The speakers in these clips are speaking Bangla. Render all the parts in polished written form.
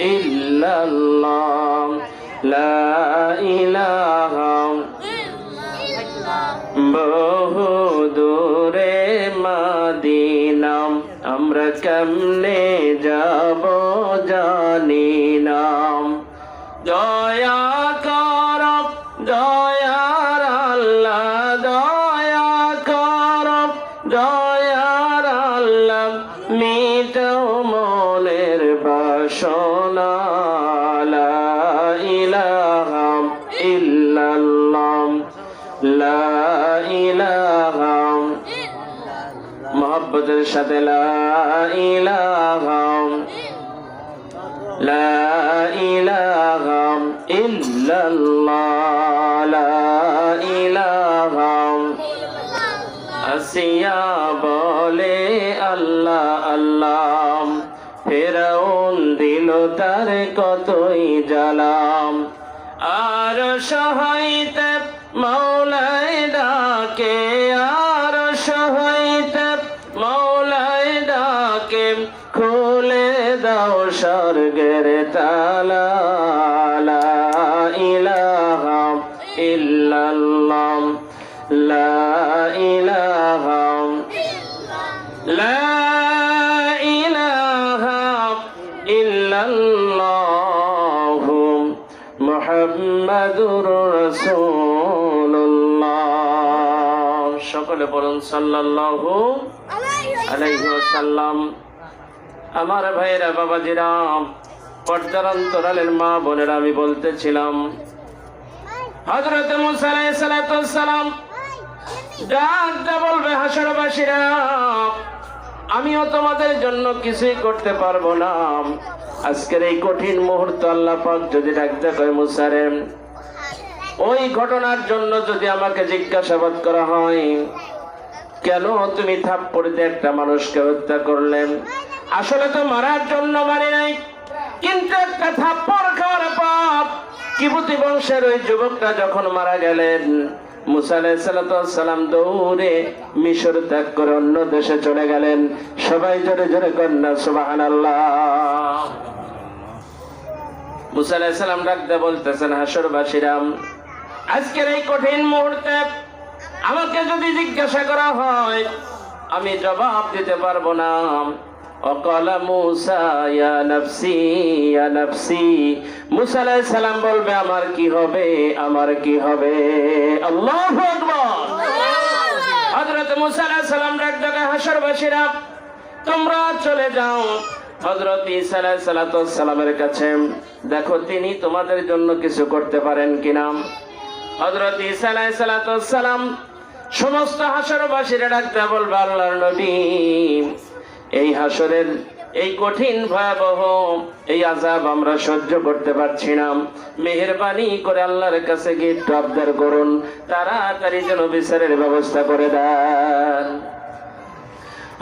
ইল্লাল্লাহ লা ইলাহা বহু দূরে মদিনা আমরা কেমনে যাব জানি না দয়া কর দয়ার আল্লাহ দয়া কর দয়ার আল্লাহ মিটাও মনের বাসনা লা ইলাহা ইল্লাল্লাহ লা ইলাহা মুহাব্বতের সাথে লা ইলাহা লা ইলাহা ইল্লাল্লাহ লা ইলাহা আসিয়া বলে আল্লাহ আল্লাহ ফেরাউন দিল তার কতই জ্বালাম আর সহায়তে মৌলাই ডাকে আর সহায়তে মৌলাই ডাকে খুলে দাও স্বর্গের তালা লা ইলাহা ইল্লাল্লাহ লা ইলাহা লা ইলাহা ইল্লাল্লাহ মুহাম্মাদুর রাসূলুল্লাহ সকলে বলুন সাল্লাল্লাহু আলাইহি ওয়াসাল্লাম আমার ভাইয়েরা বাবাজিরা পর্দার অন্তরালের মা বোনেরা আমি বলতেছিলাম হযরত মুসা আলাইহিস সালাতু ওয়াস সালাম ডাকতে বলবে হাসরবাসীরা আমিও তোমাদের জন্য কিছুই করতে পারবো না আজকের এই কঠিন মুহূর্ত আল্লাহ পাক যদি ডাকতে কয় মুসা রে ওই ঘটনার জন্য যদি আমাকে জিজ্ঞাসাবাদ করা হয় কেন তুমি থাপ্পড় দিয়ে একটা মানুষকে হত্যা করলেন আসলে তো মারার জন্য মারি নাই কিন্তু একটা থাপ্পড় খাওয়ার পাপ কিবুতি বংশের ওই যুবকটা যখন মারা গেলেন মুসা আলাইহিস সালাম দৌড়ে মিশর ত্যাগ করে অন্য দেশে চলে গেলেন সবাই জোরে জোরে কন্যা সুবহানাল্লাহ মুসা আলাইহিস সালাম ডাকতে বলতেছেন হাসরবাসীরা আজকের এই কঠিন মুহূর্তে আমাকে যদি জিজ্ঞাসা করা হয় আমি জবাব দিতে পারবো না অকালা মুসা ইয়া নাফসি ইয়া নাফসি মুসা আলাইহিস সালাম বলবে আমার কি হবে আমার কি হবে আল্লাহু আকবার হযরত মুসা আলাইহিস সালাম ডাকতে হাসরবাসীরা তোমরা চলে যাও হযরত ঈসা আলাইহিস সালামের কাছে দেখো তিনি তোমাদের জন্য কিছু করতে পারেন কিনা হযরত ঈসা আলাইহিস সালাম সমস্ত হাসরবাসীরা ডাকতে বলবে আল্লাহর নবী এই হাসরের এই কঠিন ভয়াবহ এই আযাব আমরা সহ্য করতে পারছি না মেহেরবানি করে আল্লাহর কাছে গিয়ে একটু আবদার করুন তাড়াতাড়ি যেন বিচারের ব্যবস্থা করে দেন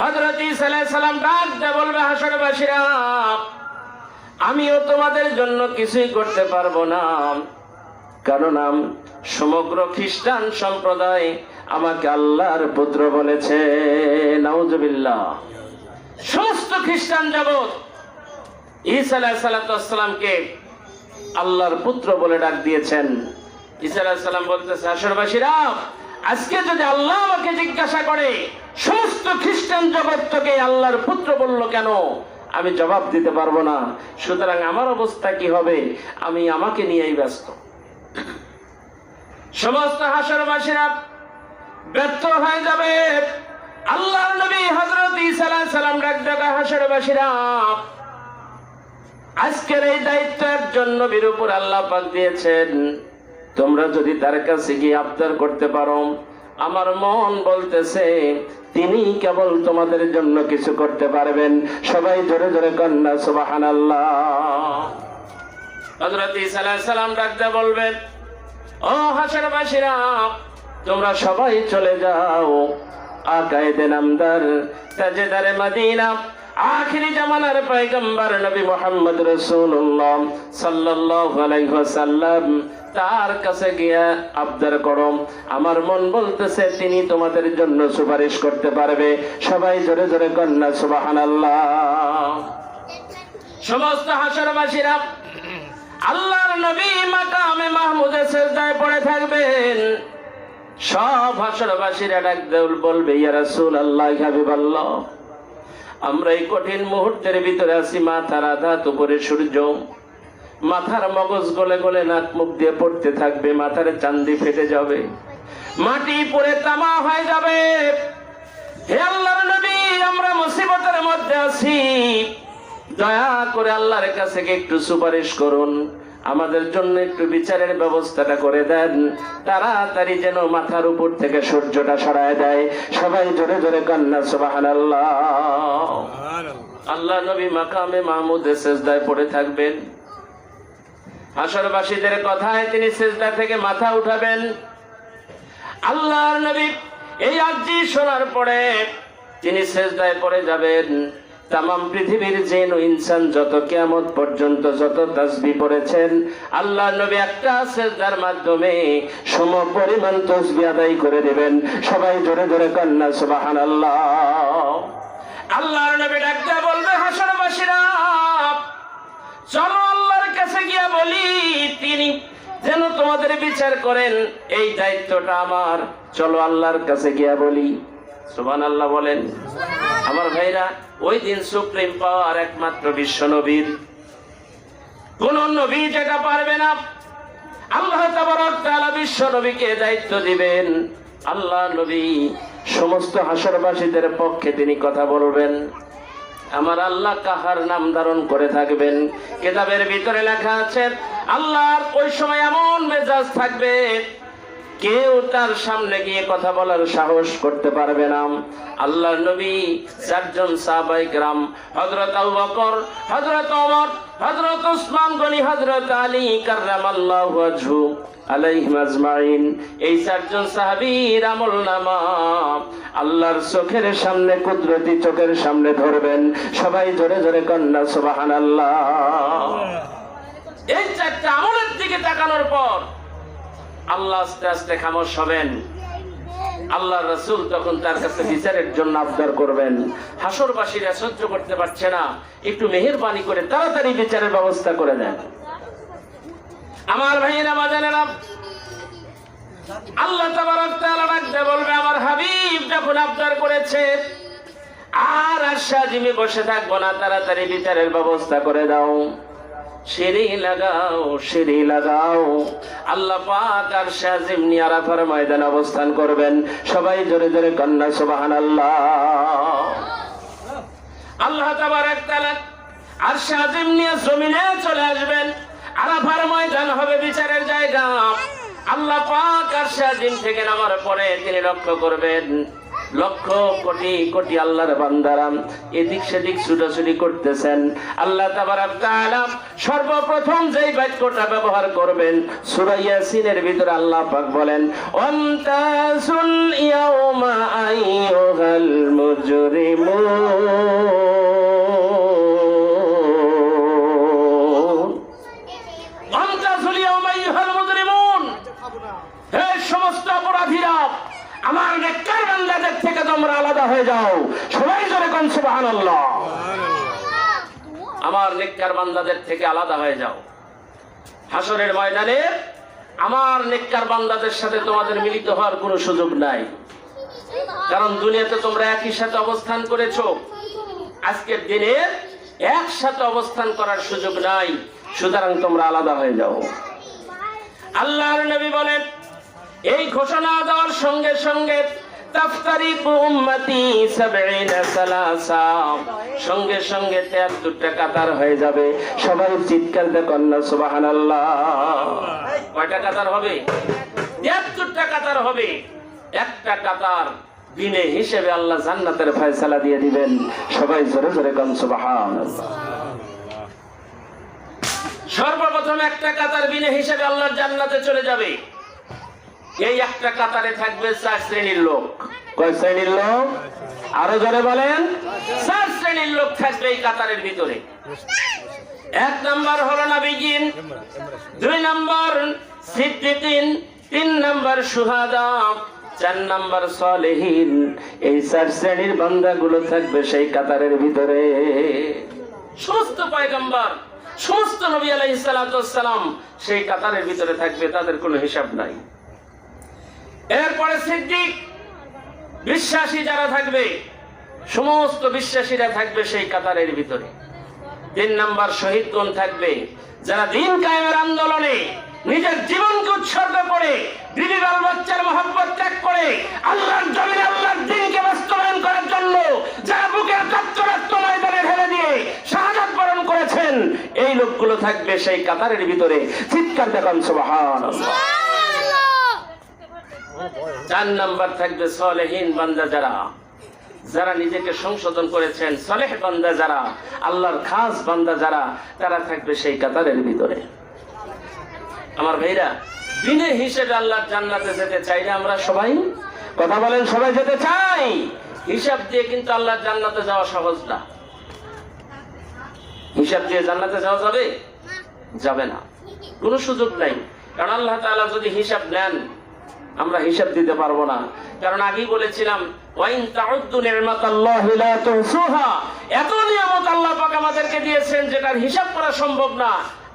হযরত ঈসা আলাইহিস সালাম ডাকতে বলবে হাসরবাসীরা আমিও তোমাদের জন্য কিছুই করতে পারবো না কারণ সমগ্র খ্রিস্টান সম্প্রদায় আমাকে আল্লাহর পুত্র বলেছে নাউজুবিল্লাহ সমস্ত খ্রিস্টান জগৎ ঈসা আলাইহিস সালামকে আল্লাহর পুত্র বলে ডাক দিয়েছেন ঈসা আলাইহিস সালাম বলতেছে হাসরবাসীরা আজকে যদি আল্লাহ আমাকে জিজ্ঞাসা করে সমস্ত খ্রিস্টান জগৎ থেকে আল্লাহর পুত্র বলল কেন আমি জবাব দিতে পারবো না সুতরাং আমার অবস্থা কি হবে আমি আমাকে নিয়েই ব্যস্ত সমস্ত হাসরবাসীরা ব্যর্থ হয়ে যাবে আল্লাহর নবী হযরত ঈসা আলাইহিস সালাম ডাক দেয়া হাসরবাসীরা আজকের এই দায়িত্বের জন্য নবীর উপর আল্লাহ পাক দিয়েছেন তোমরা যদি তার কাছে গিয়ে আবদার করতে পারো আমার মন বলতেছে তিনি কেবল তোমাদের জন্য কিছু করতে পারবেন সবাই জোরে জোরে কন্যা সুবহানাল্লাহ হযরত ঈসা আলাইহিস সালাম ডাক দেয়া বলবেন ও হাসরবাসীরা তোমরা সবাই চলে যাও আকায়েদে নামদার তাজেদারে মদিনা আখিরি জামানার পয়গম্বর নবী মুহাম্মদ রাসূলুল্লাহ সাল্লাল্লাহু আলাইহি ওয়াসাল্লাম তার কাছে গিয়ে আবদার করো আমার মন বলতেছে তিনি তোমাদের জন্য সুপারিশ করতে পারবে সবাই জোরে জোরে কন্যা সুবহানাল্লাহ সমস্ত হাসরবাসীরা আল্লাহর নবী মাকামে মাহমুদে সিজদায় পড়ে থাকবেন। সব হাসরবাসীরা ডাক দেউল বলবে, ইয়া রাসূলুল্লাহ, হাবিবাল্লাহ, আমরা এই কঠিন মুহূর্তের ভিতরে আছি। মাথার আঘাত উপরে সূর্য, মাথার মগজ গলে গলে নাক মুখ দিয়ে পড়তে থাকবে, মাথার চান্দি ফেটে যাবে, মাটি পড়ে তামা হয়ে যাবে। হে আল্লাহর নবী, আমরা মুসিবতের মধ্যে আছি, দয়া করে আল্লাহর কাছে একটু সুপারিশ করুন, আমাদের জন্য একটু বিচারের ব্যবস্থাটা করে দেন, তাড়াতাড়ি যেন মাথার উপর থেকে সূর্যটা সরায় দেয়। সবাই জোরে জোরে কান্না সুবহানাল্লাহ। আল্লাহ নবী মাকামে মাহমুদে সিজদায় পড়ে থাকবেন। হাসরবাসীদের কথায় তিনি সিজদা থেকে মাথা উঠাবেন। আল্লাহর নবী এই আরজি শোনার পরে তিনি সিজদায় পড়ে যাবেন। তামাম পৃথিবীর জিন ও ইনসান যত কিয়ামত পর্যন্ত যত তাসবিহ পড়েছেন, আল্লাহর নবী একটা সিজদার মাধ্যমে সমপরিমাণ তাসবিহ আদায় করে দেবেন। সবাই জোরে জোরে কান্না সুবহানাল্লাহ। আল্লাহর নবী ডাকতে বলবে, হাসরবাসীরা চলো আল্লাহর কাছে গিয়া বলি, তিনি যেন তোমাদের বিচার করেন, এই দায়িত্বটা আমার। চলো আল্লাহর কাছে গিয়া বলি। সুবহানাল্লাহ বলেন। আমার ভাইরা, ওই দিন সুপ্রিম পাওয়ার একমাত্র বিশ্ব নবীর, কোন নবী যেটা পারবে না। আল্লাহ তাবারক তাআলা বিশ্ব নবীকে দায়িত্ব দিবেন। আল্লাহ নবী সমস্ত হাসরবাসীদের পক্ষে তিনি কথা বলবেন। আমার আল্লাহ কাহার নাম ধারণ করে থাকবেন। কিতাবের ভিতরে লেখা আছে, আল্লাহর ওই সময় এমন মেজাজ থাকবে, কেউ তার সামনে গিয়ে কথা বলার সাহস করতে পারবে না। আল্লাহর নবী চারজন সাহাবায়ে কেরাম, হযরত আবু বকর, হযরত ওমর, হযরত উসমান গনি, হযরত আলী কাররামাল্লাহু ওয়াজহু আলাইহিম আজমাইন, এই চারজন সাহাবীর আমলনামা আল্লাহর চোখের সামনে, কুদরতি চোখের সামনে ধরবেন। সবাই জোরে জোরে কান্না সুবহানাল্লাহ। এই চারটা আমলের দিকে তাকানোর পর আল্লাহ আস্তে আস্তে খামোশ হবেন। আল্লাহ রাসূল তখন তার কাছে বিচারের জন্য আবদার করবেন। হাসরবাসীরা সহ্য করতে পারছে না, একটু মেহেরবানি করে তাড়াতাড়ি বিচারের ব্যবস্থা করে দেন। আমার ভাইয়েরা, বাজানেরা, আল্লাহ তাবারক তাআলা ডাকতে বলবে, আমার হাবিব যখন আবদার করেছে আর আশাজিমে বসে থাকবো না, তাড়াতাড়ি বিচারের ব্যবস্থা করে দাও। সিঁড়ি লাগাও, সিঁড়ি লাগাও। আল্লাহ পাক আর শাজিম নিয়ে আরাফার ময়দানে অবস্থান করবেন। সবাই জোরে জোরে কান্না সুবহানাল্লাহ। আল্লাহ তাবারক তাআলা আর শাজিম নিয়ে জমিনে চলে আসবেন। আরাফার ময়দান হবে বিচারের জায়গা। আল্লাহ পাক আর শাজিম থেকে নামার পরে তিনি লক্ষ্য করবেন, লক্ষ কোটি কোটি আল্লাহর বান্দারা এদিক সেদিক ছুটাছুটি করতেছেন। আল্লাহ তাবারক তাআলা সর্বপ্রথম যেই বাক্যটা ব্যবহার করবেন, সূরা ইয়াসিনের ভিতরে আল্লাহ পাক বলেন, ওয়ান্তাসুল ইয়াউমা আইয়ুহাল মুজরিমুন, ওয়ান্তাসুল ইয়াউমা আইয়ুহাল মুজরিমুন, হে সমস্ত অপরাধীরা, আমার নেককার বান্দাদের থেকে তোমরা আলাদা হয়ে যাও। সবাই জোরে কোন সুবহানাল্লাহ। আমার নেককার বান্দাদের থেকে আলাদা হয়ে যাও। হাসরের ময়দানে আমার নেককার বান্দাদের সাথে তোমাদের মিলিত হওয়ার কোনো সুযোগ নাই, কারণ দুনিয়াতে তোমরা একই সাথে অবস্থান করেছো। আজকের দিনে একসাথে অবস্থান করার সুযোগ নাই, সুতরাং তোমরা আলাদা হয়ে যাও। আল্লাহর নবী বলেন, এই ঘোষণা দেওয়ার সঙ্গে সঙ্গে তাফতারিকু উম্মতি ৭০ সালাসা, সঙ্গে সঙ্গে ৭৩টা কাতার হয়ে যাবে। সবাই চিৎকার দিয়ে কন্যা সুবহানাল্লাহ। কয়টা কাতার হবে? ৭৩টা কাতার হবে। একটা কাতার বিনে হিসেবে আল্লাহ জান্নাতের ফয়সালা দিয়ে দিবেন। সবাই জোরে জোরে কোন সুবহানাল্লাহ। সর্বপ্রথম একটা কাতার বিনে হিসেবে আল্লাহর জান্নাতে চলে যাবে। এই একটা কাতারে থাকবে ৪ শ্রেণীর লোক। কয় শ্রেণীর লোক? আরো জোরে বলেন। ৪ শ্রেণীর লোক থাকবে এই কাতারের ভিতরে। ১ নাম্বার হলো নবীগণ, ২ নাম্বার সিদ্দিকিন, ৩ নাম্বার শুহাদা, ৪ নাম্বার সালেহিন। এই ৪ শ্রেণীর বান্দাগুলো থাকবে সেই কাতারের ভিতরে। সমস্ত পয়গম্বর, সমস্ত নবী আলাইহিস সালাতু ওয়াস সালাম সেই কাতারের ভিতরে থাকবে, তাদের কোনো হিসাব নাই। এরপরে সিদ্দিক, বিশ্বাসী যারা থাকবে, সমস্ত বিশ্বাসীরা থাকবে সেই কাতারের ভিতরে। 3 নাম্বার শহীদগণ থাকবে, যারা দিন কায়েমের আন্দোলনে নিজের জীবনকে উৎসর্গ করে, বিবি বাল বাচ্চার মহব্বত ত্যাগ করে আল্লাহর জমিনে আল্লাহর দ্বীনকে বাস্তবায়ন করার জন্য যারা বুকের রক্ত ময়দানে ঢেলে দিয়ে শাহাদাত বরণ করেছেন, এই লোকগুলো থাকবে সেই কাতারের ভিতরে। চিৎকার দেখান সুবহানাল্লাহ। 4 নাম্বার থাকবে সালেহীন বান্দা, যারা নিজেকে সংশোধন করেছেন, সালেহ বান্দা যারা, আল্লাহর খাস বান্দা যারা, তারা থাকবে সেই কাতারের ভিতরে। আমার ভাইরা, বিনা হিসেবে আল্লাহর জান্নাতে যেতে চাইলে আমরা সবাই, কথা বলেন, সবাই যেতে চাই। হিসাব দিয়ে কিন্তু আল্লাহর জান্নাতে যাওয়া সহজ না। হিসাব দিয়ে জান্নাতে যাওয়া যাবে? যাবে না, কোনো সুযোগ নাই। কারণ আল্লাহ তাআলা যদি হিসাব নেন, আমরা হিসাব দিতে পারবো না। কারণ আগেই বলেছিলাম, ওয়াইন তাউদ্দু নি'মাতাল্লাহি লা তুহসুহা, এত নিয়ামত আল্লাহ পাক আমাদেরকে দিয়েছেন যেটার হিসাব করা সম্ভব না।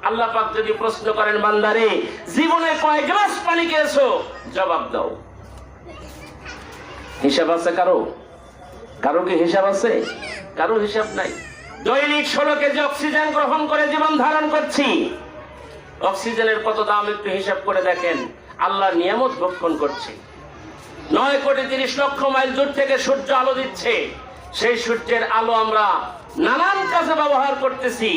আল্লাহ পাক যদি প্রশ্ন করেন, বান্দারে জীবনে কয় গ্লাস পানি খেয়েছো, জবাব দাও। হিসাব আছে কারো? কারো কি হিসাব আছে? কারো হিসাব নাই। দৈনিক 16 কেজি অক্সিজেন গ্রহণ করে জীবন ধারণ করছি। অক্সিজেনের কত দাম একটু হিসাব করে দেখেন। আল্লাহর নিয়ামত ভক্ষণ করছি। 9,30,00,000 মাইল দূর থেকে সূর্য আলো দিচ্ছে, সেই সূর্যের আলো আমরা নানান কাজে ব্যবহার করতেছি।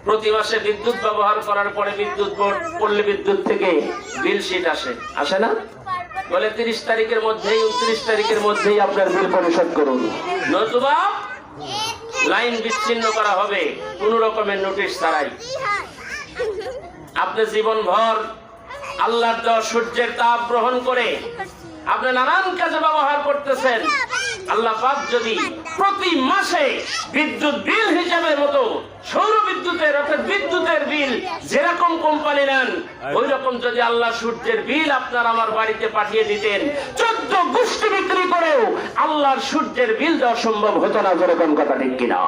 প্রতি মাসে বিদ্যুৎ ব্যবহার করার পরে বিদ্যুৎ বোর্ড, পল্লী বিদ্যুৎ থেকে বিল শিট আসে না? বলে 30 তারিখের মধ্যেই, 29 তারিখের মধ্যেই আপনার বিল পরিশোধ করুন, নতুবা লাইন বিচ্ছিন্ন করা হবে কোন রকমের নোটিশ ছাড়াই। আপনি জীবনভর আল্লাহর দেওয়া সূর্যের তাপ গ্রহণ করে আপনি নানান কাজে ব্যবহার করতেছেন। আল্লাহ পাক যদি প্রতি মাসে বিদ্যুৎ বিল হিসাবের মতো সৌর বিদ্যুতের, অর্থাৎ বিদ্যুতের বিল যেরকম কোম্পানি নেন, ওই রকম যদি আল্লাহ সূর্যের বিল আপনার আমার বাড়িতে পাঠিয়ে দিতেন, 14 গোষ্ঠী বিক্রি করেও আল্লাহর সূর্যের বিল দেওয়া সম্ভব হতো না। যেরকম কথা ঠিক কিনা?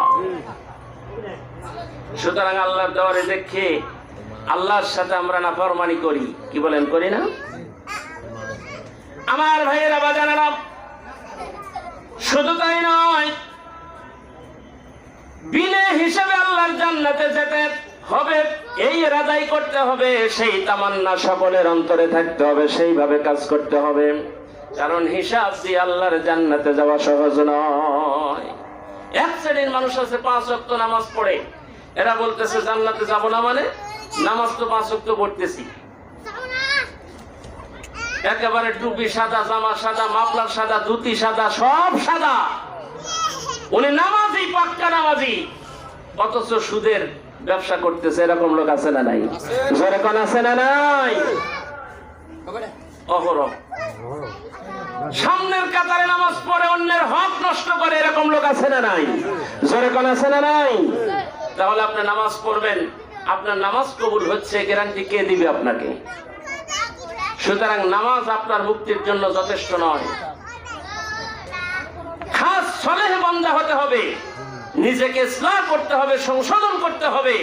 সুতরাং আল্লাহর দেওয়ারে দেখে আল্লাহর সাথে আমরা নাফরমানি করি, কি বলেন, করি না? আমার ভাইয়েরা, বাজানেরা, শুধু তাই নয়, বিনা হিসেবে আল্লাহর জান্নাতে যেতে হবে, এই ইরাদাই করতে হবে, সেই তামান্না সকলের অন্তরে থাকতে হবে, সেইভাবে কাজ করতে হবে। কারণ হিসাব দিয়ে আল্লাহর জান্নাতে যাওয়া সহজ নয়। এক শ্রেণীর মানুষ আছে 5 ওয়াক্ত নামাজ পড়ে, এরা বলতেছে জান্নাতে যাব না, মানে নামাজ তো 5 ওয়াক্ত পড়তেছি। একেবারে টুপি সাদা, জামা সাদা, মাফলার সাদা, ধুতি সাদা, সব সাদা, উনি নামাজি, পাক্কা নামাজি, অথচ সুদের ব্যবসা করতেছে। এরকম লোক আছে না নাই? যেরকম আছে না নাই? অহরহ সামনের কাতারে নামাজ পড়ে অন্যের হক নষ্ট করে, এরকম লোক আছে না নাই? যেরকম আছে না নাই? তাহলে আপনি নামাজ পড়বেন, আপনার নামাজ কবুল হচ্ছে গ্যারান্টি কে দিবে আপনাকে? সুতরাং নামাজ আপনার মুক্তির জন্য যথেষ্ট নয়। খাস সালেহ বান্দা হতে হবে, নিজেকে ইসলাহ করতে হবে, সংশোধন করতে হবে।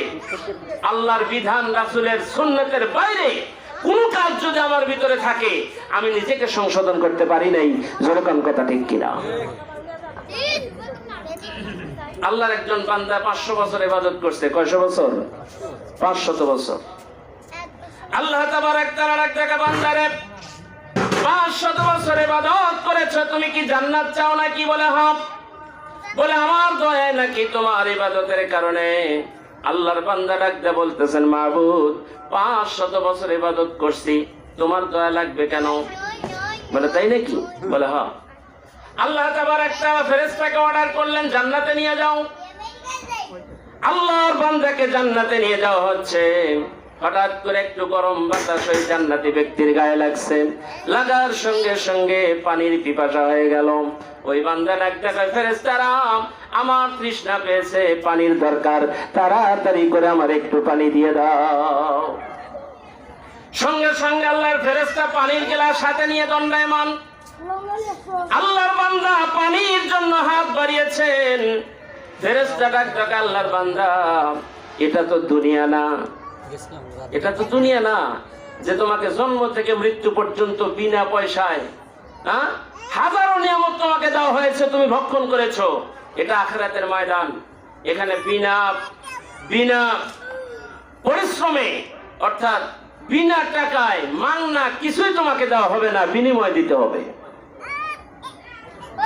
আল্লাহর বিধান, রাসূলের সুন্নতের বাইরে কোন কাজ যদি আমার ভিতরে থাকে, আমি নিজেকে সংশোধন করতে পারি নাই। যেরকম কথা ঠিক কিনা? আল্লাহর একজন বান্দা 500 বছর ইবাদত করছে। কয়শো বছর? 500 বছর। আল্লাহ তাবারক তাআলা ডাকে, বান্দারে 500 বছর ইবাদত করেছো, তুমি কি জান্নাত চাও নাকি? বলে হ্যাঁ। বলে আমার দয়ায় নাকি তোমার ইবাদতের কারণে? আল্লাহর বান্দা ডাকতে বলতেছেন, মাবুদ 500 বছর ইবাদত করছি, তোমার দয়া লাগবে কেন? বলে তাই নাকি? বলে হ্যাঁ। আল্লাহ তাবারক তাআলা ফেরেশতাকে অর্ডার করলেন, জান্নাতে নিয়ে যাও। আল্লাহর বান্দাকে জান্নাতে নিয়ে যাওয়া হচ্ছে। হঠাৎ করে একটু গরম বাতাস ওই জান্নাতি ব্যক্তির গায়ে লাগছে, লাগার সঙ্গে সঙ্গে পানির পিপাসা হয়ে গেল। ওই বান্দা ডাকতে কয়, ফেরেশতারা আমার তৃষ্ণা পেয়েছে, পানির দরকার, তাড়াতাড়ি করে আমার একটু পানি দিয়ে দাও। সঙ্গে সঙ্গে আল্লাহর ফেরেশতা পানির গ্লাস হাতে নিয়ে দণ্ডায়মান। আল্লাহর বান্দা পানির জন্য হাত বাড়িয়েছেন, ফেরেশতা ডাক ডাক আল্লাহর বান্দা, এটা তো দুনিয়া না, এটা তো দুনিয়া না যে তোমাকে জন্ম থেকে মৃত্যু পর্যন্ত বিনা পয়সায় হাজারো নিয়ামত তোমাকে দেওয়া হয়েছে, তুমি ভক্ষণ করেছো। এটা আখিরাতের ময়দান। এখানে বিনা বিনা পরিশ্রমে অর্থাৎ বিনা টাকায় মাংনা কিছুই তোমাকে দেওয়া হবে না, বিনিময় দিতে হবে।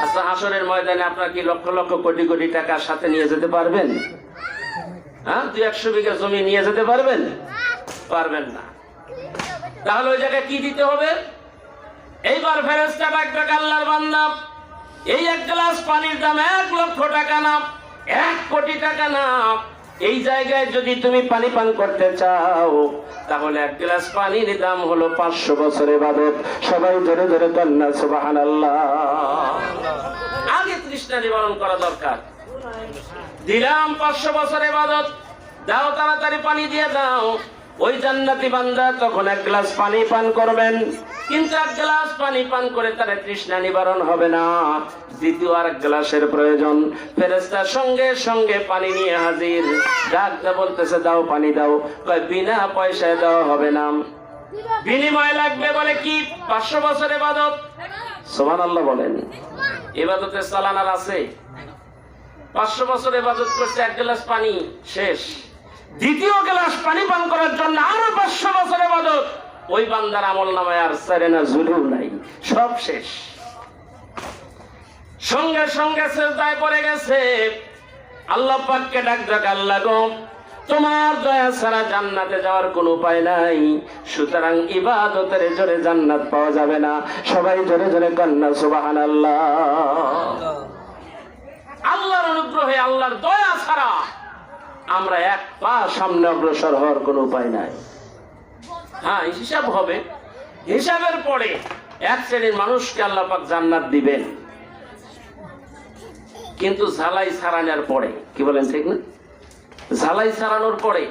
আচ্ছা, হাসরের ময়দানে আপনার কি লক্ষ লক্ষ কোটি কোটি টাকা সাথে নিয়ে যেতে পারবেন? 200 বিঘা জমি নিয়ে যেতে পারবেন? পারবেন না। তাহলে ওই জায়গায় কি দিতে হবে? এইবার ফেরেশতা ডাক ডাক আল্লাহর বান্দা, এই এক গ্লাস পানির দাম 1 লক্ষ টাকা না, 1 কোটি টাকা না। এই জায়গায় যদি তুমি পানি পান করতে চাও তাহলে 1 গ্লাস পানির দাম হলো 500 বছর ইবাদত। সবাই ধরে ধরে কন্যা সুবহানাল্লাহ। আগে তৃষ্ণা নিবারণ করা দরকার। দিলাম 500 বছর ইবাদত, দাও তাড়াতাড়ি পানি দিয়ে দাও। ওই জান্নাতি বান্দা তখন 1 গ্লাস পানি পান করবেন, কিন্তু 1 গ্লাস পানি পান করে তার তৃষ্ণা নিবারণ হবে না। দ্বিতীয় আর 1 গ্লাসের প্রয়োজন। ফেরেশতা সঙ্গে সঙ্গে পানি নিয়ে হাজির। ডাকতে বলতেছে, দাও পানি দাও। কয় বিনা পয়সায় দেওয়া হবে না, বিনিময় লাগবে। বলে কি? 500 বছর ইবাদত। সুবহানাল্লাহ বলেন। ইবাদতের চালান আর আছে? 500 বছর ইবাদত করছে, 1 গ্লাস পানি শেষ। দ্বিতীয় গ্লাস পানি পান করার জন্য আরো 500 বছর ইবাদত। ওই বান্দার আমলনামায় আর সারেনা জুলুম নাই, সব শেষ। সঙ্গে সঙ্গে সিজদায় পড়ে গেছে। আল্লাহ পাককে ডাক ডাক, আল্লাহ গো, তোমার দয়া ছাড়া জান্নাতে যাওয়ার কোনো উপায় নাই, সুতরাং ইবাদতের জোরে জান্নাত পাওয়া যাবে না। সবাই জোরে জোরে কন্যা সুবহানাল্লাহ। আল্লাহর অনুগ্রহে, আল্লাহর দয়া ছাড়া আমরা 1 পা সামনে অগ্রসর হওয়ার কোনো উপায় নাই। হ্যাঁ, হিসাব হবে। হিসাবের পরে 1 শ্রেণীর মানুষকে আল্লাহ পাক জান্নাত দিবেন, কিন্তু ঝালাই ছাড়ানোর পরে। কি বলেন, ঠিক না? ঝালাই ছাড়ানোর পরে।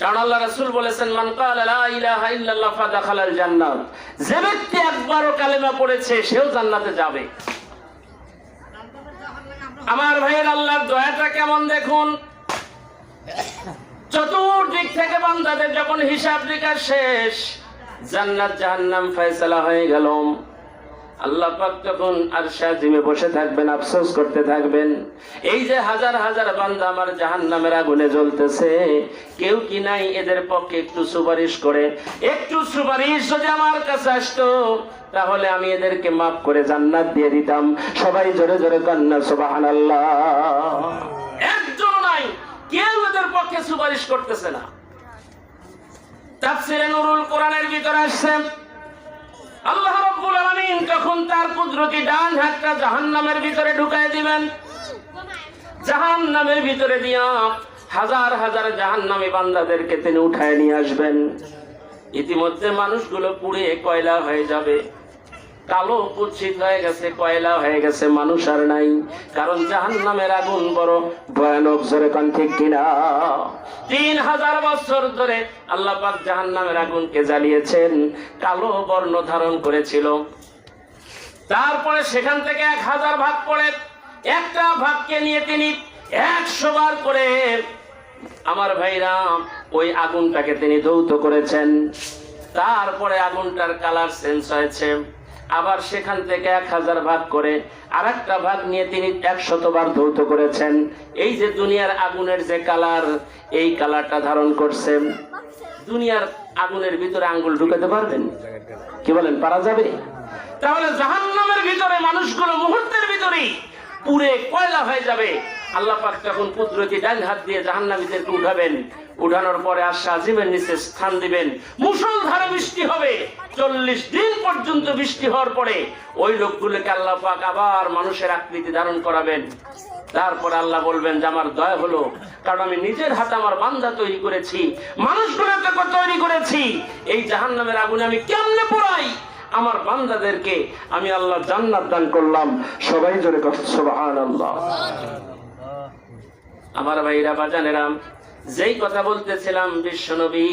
কারণ আল্লাহ রাসূল বলেছেন, মান ক্বালা লা ইলাহা ইল্লাল্লাহ ফাদাখালাল জান্নাত। যে ব্যক্তি একবারও কালেমা পড়েছে সেও জান্নাতে যাবে। আমার ভাইয়ের, আল্লাহর দয়াটা কেমন দেখুন। চতুর্দিক থেকে বান্দাদের যখন হিসাব নিকাশ শেষ, জান্নাত জাহান্নাম ফয়সালা হয়ে গেল, আল্লাহ পাক তখন আরশে আজিমে বসে থাকবেন, আফসোস করতে থাকবেন, এই যে হাজার হাজার বান্দা আমার জাহান্নামের আগুনে জ্বলতেছে, কেউ কি নাই এদের পক্ষে একটু সুপারিশ করে? একটু সুপারিশ যদি আমার কাছে আসতো তাহলে আমি এদেরকে মাফ করে জান্নাত দিয়ে দিতাম। সবাই জোরে জোরে কন্যা সুবহানাল্লাহ। একজন নাই, কেউ এদের পক্ষে সুপারিশ করতেছে না। তাফসীরে নুরুল কোরআনের ভিতরে আসছে, আল্লাহ রাব্বুল আলামিন তখন তার কুদরতি ডান হাতটা জাহান্নামের ভিতরে ঢুকায় দিবেন। জাহান্নামের ভিতরে দিয়া হাজার হাজার জাহান্নামী বান্দাদেরকে তিনি উঠায় নিয়ে আসবেন। ইতিমধ্যে মানুষগুলো পুড়ে কয়লা হয়ে যাবে, কালো কুৎসিত হয়ে গেছে, কয়লা হয়ে গেছে, মানুষ আর নাই। কারণ জাহান্নামের আগুন বড় ভয়ানক। জোরে কোন ঠিক কিনা? 3000 বছর ধরে আল্লাহ পাক জাহান্নামের আগুনকে জ্বালিয়েছেন, কালো বর্ণ ধারণ করেছিল। তারপরে সেখান থেকে 1000 ভাগ করে একটা ভাগকে নিয়ে তিনি 100 বার করে আমার ভাইরা ওই আগুনটাকে তিনি ধৌত করেছেন। তারপরে আগুনটার কালার চেঞ্জ হয়েছে। আবার সেখান থেকে 1000 ভাগ করে আরেকটা ভাগ নিয়ে তিনি 100 বার ধৌত করেছেন। এই যে দুনিয়ার আগুনের যে কালার, এই কালারটা ধারণ করছে। দুনিয়ার আগুনের ভিতরে আঙ্গুল ঢুকাতে পারবেন? কি বলেন, পারা যাবে? তাহলে জাহান্নামের ভিতরে মানুষগুলো মুহূর্তের ভিতরেই পুড়ে কয়লা হয়ে যাবে। আল্লাহ পাক তখন কুদরতি ডান হাত দিয়ে জাহান্নামীদেরকে উঠাবেন। উঠানোর পরে আরশে আজিমের নিচে স্থান দিবেন। মুষলধারে বৃষ্টি হবে। 40 দিন পর্যন্ত বৃষ্টি হওয়ার পরে ওই লোকগুলোকে আল্লাহ পাক আবার মানুষের আকৃতি ধারণ করাবেন। তারপরে আল্লাহ বলবেন যে আমার দয়া হলো, কারণ আমি নিজের হাতে আমার বান্দা তৈরি করেছি, মানুষগুলোকে তৈরি করেছি। এই জাহান্নামের আগুনে আমি কেমনে পোড়াই, আমার বান্দাদেরকে আমি আল্লাহ জান্নাত দান করলাম। সবাই জোরে সুবহানাল্লাহ। আমার ভাইরা বাজানেরা, যেই কথা বলতেছিলাম, বিশ্ব নবী,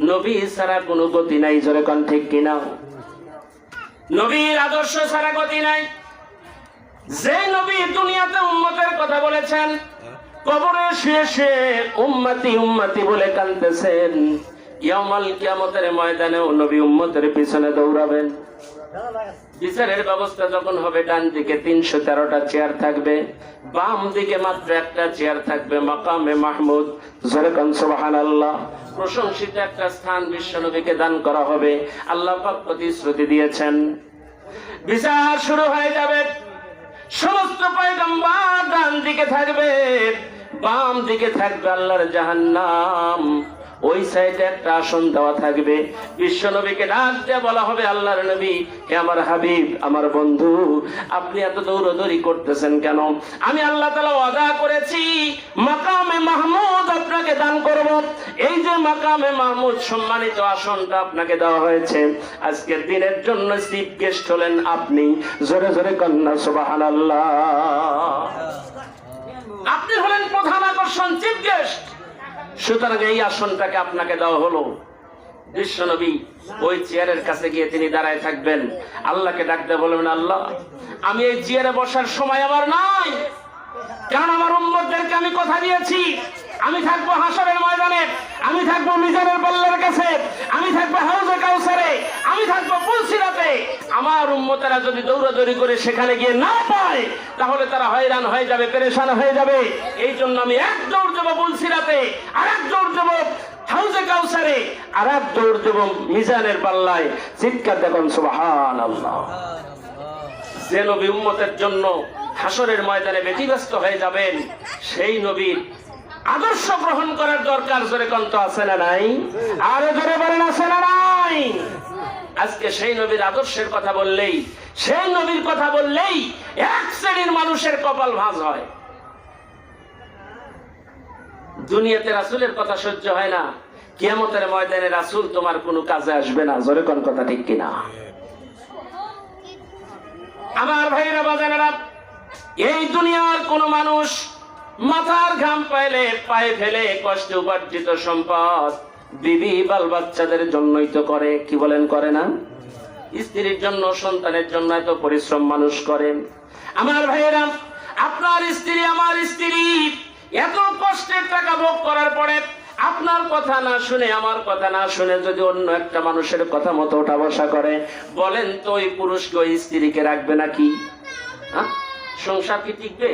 নবী ছাড়া কোনো গতি নাই। জোরে কোন ঠিক কিনা? নবীর আদর্শ ছাড়া গতি নাই। যে নবী দুনিয়াতে উম্মতের কথা বলেছেন, কবরে শুয়ে শুয়ে উম্মতি উম্মতি বলে কাঁদতেছেন, ইয়াউমাল কিয়ামতের ময়দানেও নবী উম্মতের পিছনে দৌড়াবেন। বিচারের ব্যবস্থা যখন হবে, ডান দিকে 313টা চেয়ার থাকবে, বাম দিকে মাত্র একটা চেয়ার থাকবে, মাকামে মাহমুদ। জোরে কান সুবহানাল্লাহ। প্রশংসিত একটা স্থান বিশ্বনবীকে দান করা হবে। আল্লাহ পাক প্রতিশ্রুতি দিয়েছেন। বিচার শুরু হয়ে যাবে, সমস্ত পয়গম্বর ডান দিকে থাকবে, বাম দিকে থাকবে আল্লাহর জাহান্নাম। ওই সাইডে একটা আসন দেওয়া থাকবে। বিশ্বনবীকে ডাক দিয়ে বলা হবে, আল্লাহর নবী, হে আমার হাবিব, আমার বন্ধু, আপনি এত দৌড়দৌড়ি করতেছেন কেন? আমি আল্লাহ তাআলা ওয়াদা করেছি মাকামে মাহমুদ আপনাকে দান করব। এই যে মাকামে মাহমুদ সম্মানিত আসনটা আপনাকে দেওয়া হয়েছে, আজকের দিনের জন্য চিফ গেস্ট হলেন আপনি। জোরে জোরে কন্যা সুবহানাল্লাহ। আপনি হলেন প্রধান আকর্ষণ, চিফ গেস্ট। সুতরাং এই আসনটাকে আপনাকে দেওয়া হলো। বিশ্বনবী ওই চেয়ারের কাছে গিয়ে তিনি দাঁড়ায় থাকবেন, আল্লাহকে ডাকতে বলবেন, আল্লাহ, আমি এই চেয়ারে বসার সময় আমার নাই, কারণ আমার উম্মতদেরকে আমি কথা দিয়েছি, আমি থাকবো হাসরের ময়দানে, আমি থাকবো মিজানের পাল্লার কাছে, আমি থাকবো হাউজে কাউসারে, আমি থাকবো পুলসিরাতে। আমার উম্মতেরা যদি দৌড়াদৌড়ি করে সেখানে গিয়ে না পায়, তাহলে তারা হয়রান হয়ে যাবে, পেরেশান হয়ে যাবে। এই জন্য আমি এক দৌড় দেবো পুলসিরাতে, আর এক দৌড় দেবো হাউজে কাউসারে, আর এক দৌড় দেবো মিজানের পাল্লায়। চিৎকার দেখুন সুবহানাল্লাহ। যে নবী উম্মতের জন্য হাসরের ময়দানে ব্যতিব্যস্ত হয়ে যাবেন, সেই নবীর আদর্শ গ্রহণ করার দরকার। জোরে কন্ত আছে না নাই? আরো জোরে বলেন, আছে না নাই? আজকে সেই নবীর আদর্শের কথা বললেই, সেই নবীর কথা বললেই এক শ্রেণীর মানুষের কপাল ভাঁজ হয়। দুনিয়াতে রাসূলের কথা সহ্য হয় না, কিয়ামতের ময়দানে রাসূল তোমার কোনো কাজে আসবে না। জোরে কোন কথা ঠিক কিনা? আমার ভাইরা বাজানেরা, এই দুনিয়ার কোন মানুষ মাথার ঘাম পাইলে পায়ে ফেলে কষ্টে উপার্জিত সম্পদ বিবি বাল বাচ্চাদের জন্যই তো করে। কি বলেন, করে না? স্ত্রীর জন্য, সন্তানের জন্য এত পরিশ্রম মানুষ করেন। আমার ভাইয়েরা, আপনার স্ত্রী, আমার স্ত্রী এত কষ্টের টাকা ভোগ করার পরে আপনার কথা না শুনে, আমার কথা না শুনে যদি অন্য একটা মানুষের কথা মতো ওঠা বসা করে, বলেন তো ওই পুরুষকে ওই স্ত্রীকে রাখবে নাকি? হ্যাঁ, সংসার কি টিকবে?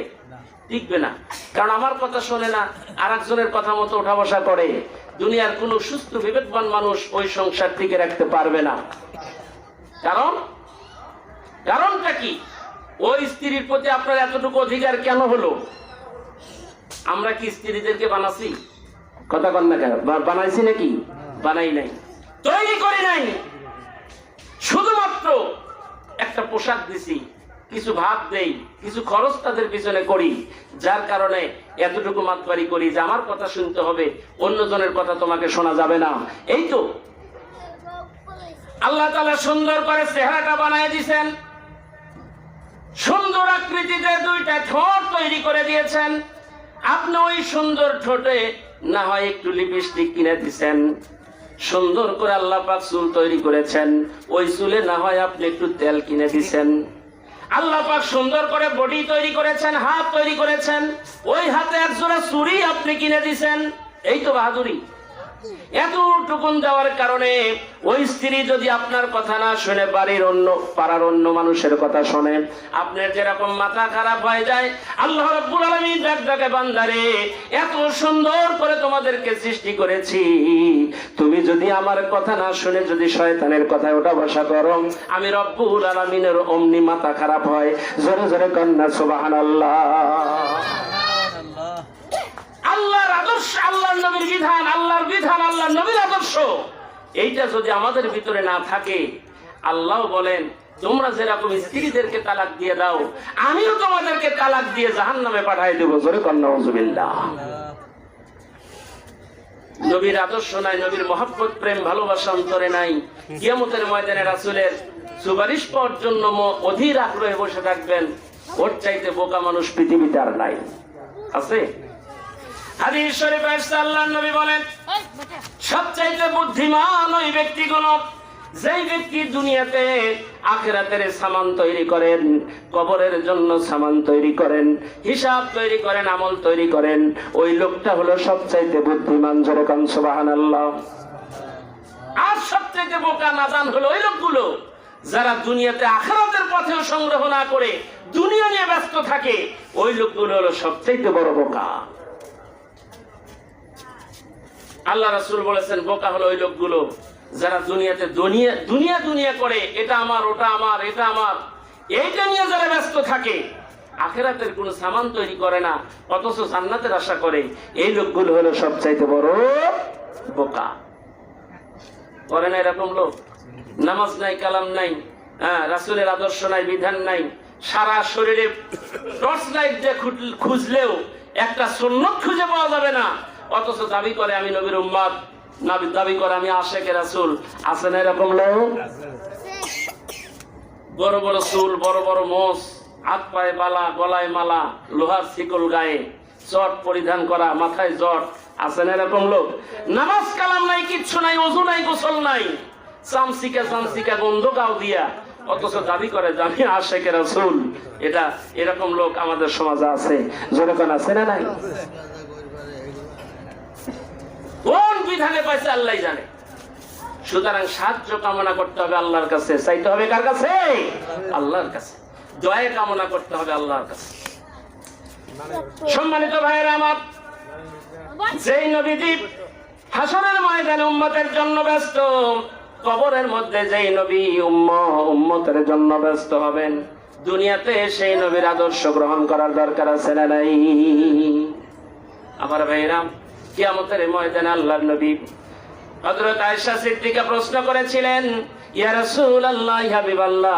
টিকবে না। কারণ আমার কথা শোনে না, আর একজনের কথা মতো ওঠা বসা করে। দুনিয়ার কোন সুস্থ বিবেকবান মানুষ ওই সংসার টিকে রাখতে পারবে না। কারণটা কি? ওই স্ত্রীর প্রতি আপনার এতটুকু অধিকার কেন হলো? আমরা কি স্ত্রীদেরকে বানাচ্ছি? কথা কন না কেন? বানাইছি নাকি? বানাই নাই, তৈরি করি নাই। শুধুমাত্র একটা পোশাক দিছি, কিছু ভাত দেই, কিছু খরচ তাদের পিছনে করি, যার কারণে এতটুকু মাতবাড়ি করি যে আমার কথা শুনতে হবে, অন্যজনের কথা তোমাকে শোনা যাবে না। এই তো আল্লাহ তাআলা সুন্দর করে চেহারাটা বানায় দিয়েছেন, সুন্দর আকৃতিতে দুইটা ঠোঁট তৈরি করে দিয়েছেন। আপনি ওই সুন্দর ঠোঁটে না হয় একটু লিপস্টিক কিনে দিয়েছেন, সুন্দর করে আল্লাহ পাক চুল তৈরি করেছেন, ওই চুলে না হয় আপনি একটু তেল কিনে দিয়েছেন। আল্লাহ পাক সুন্দর করে বডি তৈরি করেছেন, হাত তৈরি করেছেন, ওই হাতে একজোড়া চুড়ি আপনি কিনে দিয়েছেন। এই তো বাহাদুরি। এতটুকুন দেওয়ার কারণে ওই স্ত্রী যদি আপনার কথা না শুনে বাড়ির অন্য পাড়ার অন্য মানুষের কথা শুনে, আপনার যেরকম মাথা খারাপ হয়ে যায়, আল্লাহ রাব্বুল আলামিন ডাকে, বান্দারে, এত সুন্দর করে তোমাদেরকে সৃষ্টি করেছি, তুমি যদি আমার কথা না শুনে যদি শয়তানের কথায় ওঠা বসা করো, আমি রব্বুল আলামিনের অমনি মাথা খারাপ হয়। জোরে জোরে কন্যা সুবহানাল্লাহ। আল্লাহর আদর্শ, আল্লাহর নবীর বিধান, আল্লাহর বিধান, আল্লাহর নবীর আদর্শ, এইটা যদি আমাদের ভিতরে না থাকে, আল্লাহ বলেন, তোমরা যেরকম স্ত্রীদেরকে তালাক দিয়ে দাও, আমিও তোমাদেরকে তালাক দিয়ে জাহান্নামে পাঠিয়ে দেব। জোরে কন্যা নাউজুবিল্লাহ। নবীর আদর্শ নাই, নবীর মহব্বত, প্রেম, ভালোবাসা অন্তরে নাই, কিয়ামতের ময়দানে রাসূলের সুপারিশ পাওয়ার জন্য অধীর আগ্রহে বসে থাকবেন। ওর চাইতে বোকা মানুষ পৃথিবীতে আর নাই। আছে? হাদিস শরীফে আল্লাহর নবী বলেন, সবচাইতে বুদ্ধিমান ওই ব্যক্তিগুলো যেই ব্যক্তি দুনিয়াতে আখিরাতের সামান তৈরি করেন, কবরের জন্য সামান তৈরি করেন, হিসাব তৈরি করেন, আমল তৈরি করেন, ওই লোকটা হলো সবচাইতে বুদ্ধিমান। জোরে কান সুবহানাল্লাহ। আর সবচাইতে বোকা নাদান হলো ওই লোকগুলো যারা দুনিয়াতে আখিরাতের পথেও সংগ্রহ না করে দুনিয়া নিয়ে ব্যস্ত থাকে। ওই লোকগুলো হলো সবচাইতে বড় বোকা। আল্লাহ রাসূল বলেছেন, বোকা হলো ওই লোকগুলো যারা দুনিয়াতে দুনিয়া দুনিয়া করে, এটা আমার, ওটা আমার, এটা আমার, এইটা নিয়ে যারা ব্যস্ত থাকে, আখিরাতের কোনো সামান তৈরি করে না, অথচ জান্নাতের আশা করে। এই লোকগুলো হলো সবচাইতে বড় বোকা। করে না এরকম লোক? নামাজ নাই, কালাম নাই, রাসূলের আদর্শ নাই, বিধান নাই, সারা শরীরে টর্চ লাইট দিয়ে খুঁজলেও একটা সুন্নাত খুঁজে পাওয়া যাবে না, অথচ দাবি করে আমি নবীর উম্মত, দাবি করে আমি আশেকে রাসূল। আছে না এরকম লোক? বড় বড় চুল, বড় বড় মোষ, হাত পায়ে বালা, গলায় মালা, লোহার শিকল গায়ে, জট পরিধান করা, মাথায় জট। আছে না এরকম লোক? নামাজ কালাম নাই, কিচ্ছু নাই, ওযু নাই, গোসল নাই, চামচিকা গন্ধ গাও দিয়া, অথচ দাবি করে যে আমি আশেকে রাসূল। এটা এরকম লোক আমাদের সমাজে আছে। যেরকম আছে না নাই? কোন বিধানে পাইছে আল্লাহ জানে। সুতরাং সাহায্য কামনা করতে হবে আল্লাহর কাছে, চাইতে হবে কার কাছে? আল্লাহর কাছে। দয়া কামনা করতে হবে আল্লাহর কাছে। সম্মানিত ভাইয়েরা আমার, যেই নবীজি হাসরের ময়দানে উম্মতের জন্য ব্যস্ত, কবরের মধ্যে যেই নবী উম্মতের জন্য ব্যস্ত হবেন, দুনিয়াতে সেই নবীর আদর্শ গ্রহণ করার দরকার আছে না নাই? আমার ভাইয়েরা, কিয়ামতের ময়দানে আল্লাহর নবী হযরত আয়েশা সিদ্দিকা প্রশ্ন করেছিলেন, ইয়া রাসূলুল্লাহ, ইয়া হাবিবাল্লাহ,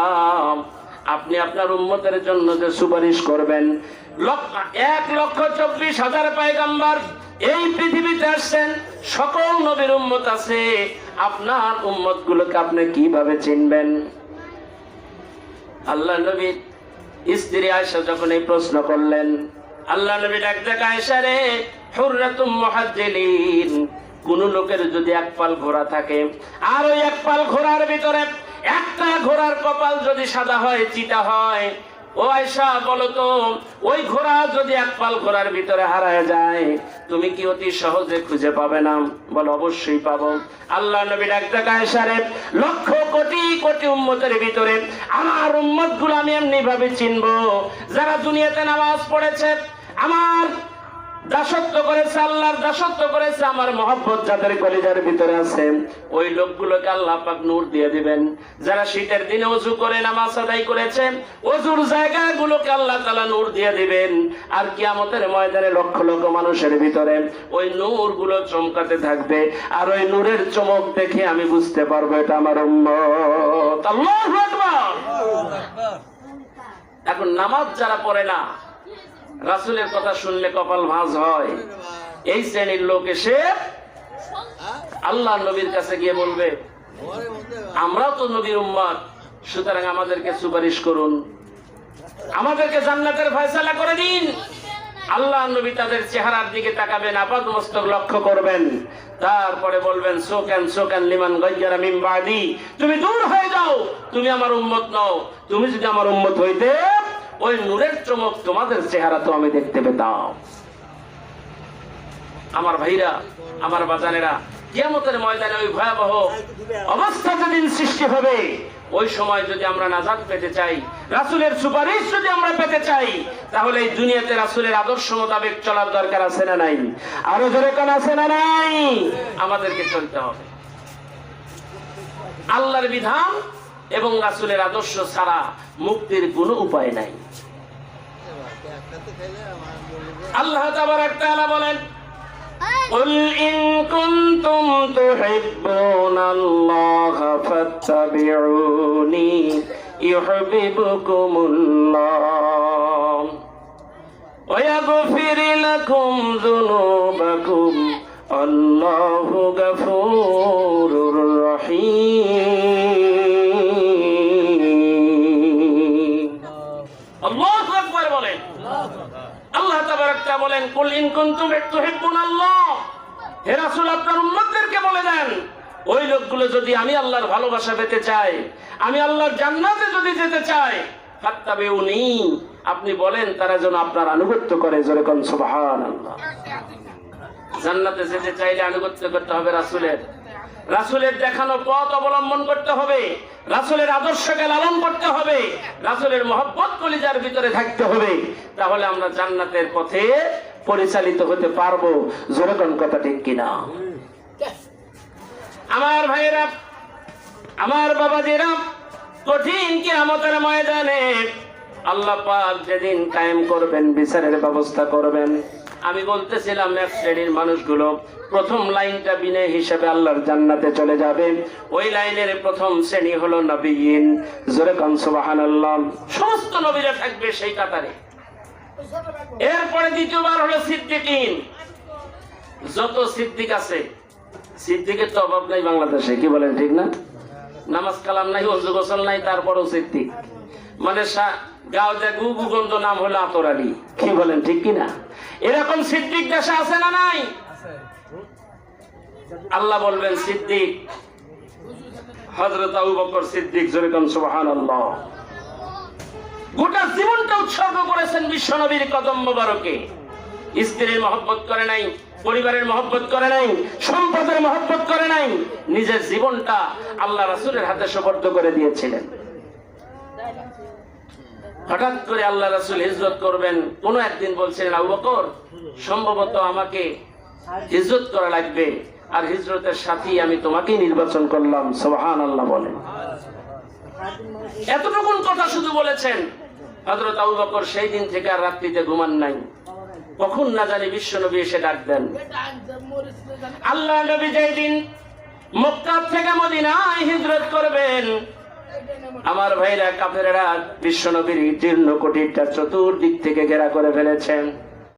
আপনি আপনার উম্মতের জন্য যে সুপারিশ করবেন, 1,24,000 পয়গম্বর এই পৃথিবীতে আসছেন, সকল নবীর উম্মত আছে, আপনার উম্মত গুলোকে আপনি কিভাবে চিনবেন? আল্লাহ নবী স্ত্রী আয়েশা যখন এই প্রশ্ন করলেন, আল্লাহ নবী ডাক ডাক, আয়েশা রে, হুররাতুম মুহাজ্জিলিন, কোন লোকের যদি এক পাল ঘোড়া থাকে, আর ওই এক পাল ঘোড়ার ভিতরে একটা ঘোড়ার কপাল যদি সাদা হয়, চিতা হয়, ও আয়েশা বলো তো, ওই ঘোড়া যদি এক পাল ঘোড়ার ভিতরে হারায় যায়, তুমি কি অতি সহজে খুঁজে পাবে না? বলো অবশ্যই পাবো। আল্লাহ নবী ডাক ডাক, আয়েশা রে, লক্ষ কোটি কোটি উম্মতের ভিতরে আমার উম্মত গুলো আমি এমনি ভাবে চিনবো, যারা দুনিয়াতে নামাজ পড়েছে, আমার দাসত্ব করেছে, আল্লাহর দাসত্ব করেছে, আমার মহব্বত যাদের কলিজার ভিতরে আছে, ওই লোকগুলোকে আল্লাহ পাক নূর দিয়ে দিবেন। যারা শীতের দিনে ওযু করে নামাজ আদায় করেছে, ওযুর জায়গাগুলোকে আল্লাহ তাআলা নূর দিয়ে দিবেন। আর কিয়ামতের ময়দানে লক্ষ লক্ষ মানুষের ভিতরে ওই নূরগুলো চমকাতে থাকবে, আর ওই নূরের চমক দেখে আমি বুঝতে পারবো এটা আমার উম্মত। আল্লাহু আকবার। এখন নামাজ যারা পড়ে না, রাসূলের কথা শুনলে কপাল ভাঁজ হয়, এই শ্রেণীর লোক এসে আল্লাহ নবীর কাছে গিয়ে বলবে, আমরাও তো নবীর উম্মত, সুতরাং আমাদেরকে সুপারিশ করুন, আমাদেরকে জান্নাতের ফয়সালা করে দিন। আল্লাহ নবী তাদের চেহারার দিকে তাকাবেন, আপাদমস্তক লক্ষ্য করবেন, তারপরে বলবেন, সোকান লিমান গায়্যারা মিন বাদি, তুমি দূর হয়ে যাও, তুমি আমার উম্মত নও। তুমি যদি আমার উম্মত হইতে, ওই নূরের চমক তোমাদের চেহারা তো আমি দেখতে পেতাম। আমার ভাইরা, আমার বাজানেরা, কিয়ামতের ময়দানে ওই ভয়াবহ অবস্থা যেদিন সৃষ্টি হবে, ওই সময় যদি আমরা নাজাত পেতে চাই, রাসূলের সুপারিশ যদি আমরা পেতে চাই, তাহলে এই দুনিয়াতে রাসূলের আদর্শ মোতাবেক চলার দরকার আছে না নাই? আরো জোরে কোন আছে না নাই? আমাদেরকে চলতে হবে। আল্লাহর বিধান এবং রাসূলের আদর্শ ছাড়া মুক্তির কোনো উপায় নাই। আল্লাহ তাবারাক তাআলা বলেন, قل إن كنتم تحبون الله فاتبعوني يحببكم الله ويغفر لكم ذنوبكم الله غفور رحيم। আল্লাহু আকবার বলেন। আল্লাহ তাবারাক তাআলা বলেন, কুল ইন কুনতুম তুহিব্বুনাল্লাহ, হে রাসূল আপনার উম্মতদেরকে বলে দেন, ওই লোকগুলো যদি আমি আল্লাহর ভালোবাসা পেতে চাই, আমি আল্লাহর জান্নাতে যদি যেতে চাই, ফাত্তাবিউনি, আপনি বলেন তারা যেন আপনার আনুগত্য করে। জোরে কোন সুবহানাল্লাহ। জান্নাতে যেতে চাইলে আনুগত্য করতে হবে রাসূলের। রাসূলের দেখানো পথ অবলম্বন করতে হবে, রাসূলের আদর্শকে লালন করতে হবে, রাসূলের মহব্বত কলিজার ভিতরে থাকতে হবে। তাহলে আমরা জান্নাতের পথে পরিচালিত হতে পারবো। জোরে কোন কথা ঠিক কিনা? আমার ভাইয়েরা, আমার বাবাজিরা, কঠিন কিয়ামতের ময়দানে আল্লাহ পাক যেদিন কায়েম করবেন, বিচারের ব্যবস্থা করবেন, আমি বলতেছিলাম এক শ্রেণীর মানুষগুলো প্রথম লাইনটা বিনয় হিসেবে আল্লাহর জান্নাতে চলে যাবে। ওই লাইনের প্রথম শ্রেণী হলো নবীন। জোরে কোন সুবহানাল্লাহ। সমস্ত নবীরা থাকবে সেই কাতারে। এরপরে দ্বিতীয়বার হলো সিদ্দিকিন। যত সিদ্দিক আছে, সিদ্দিকের তো অভাব নাই বাংলাদেশে, কি বলেন ঠিক না? নামাজ কালাম নাই, ওযু গোসল নাই, তারপরও সিদ্দিক। মানে গাঁও যে গুগন্ধ নাম হলো আতর আলী, কি বলেন ঠিক কিনা? এরকম সিদ্দিক দেশে আছে না নাই? আল্লাহ বলবেন সিদ্দিক হযরত আবু বকর সিদ্দিক। জোরে কোন সুবহানাল্লাহ। গোটা জীবনটা উৎসর্গ করেছেন বিশ্বনবীর কদম মোবারকে। স্ত্রীর মহব্বত করে নাই, পরিবারের মহব্বত করে নাই, সম্পদের মহব্বত করে নাই, নিজের জীবনটা আল্লাহ রাসূলের হাতে সুপর্দ করে দিয়েছিলেন। হঠাৎ করে আল্লাহ রাসূল হিজরত করবেন, কোন একদিন বলছিলেন আবু বকর সম্ভবত আমাকে হিজরত করা লাগবে, আর হিজরতের সাথী আমি তোমাকেই নির্বাচন করলাম। সুবহানাল্লাহ বলেন। এতটুকুন কথা শুধু বলেছেন। হযরত আবু বকর সেই দিন থেকে আর রাত্রিতে ঘুমান নাই। কখন না জানি বিশ্ব নবী এসে ডাক দেন। আল্লাহ নবী যেই দিন মক্কা থেকে মদিনায় হিজরত করবেন, আমার ভাইরা কাফেররা বিশ্ব নবীর জীর্ণ কুটিরটা চতুর্দিক থেকে ঘেরা করে ফেলেছেন।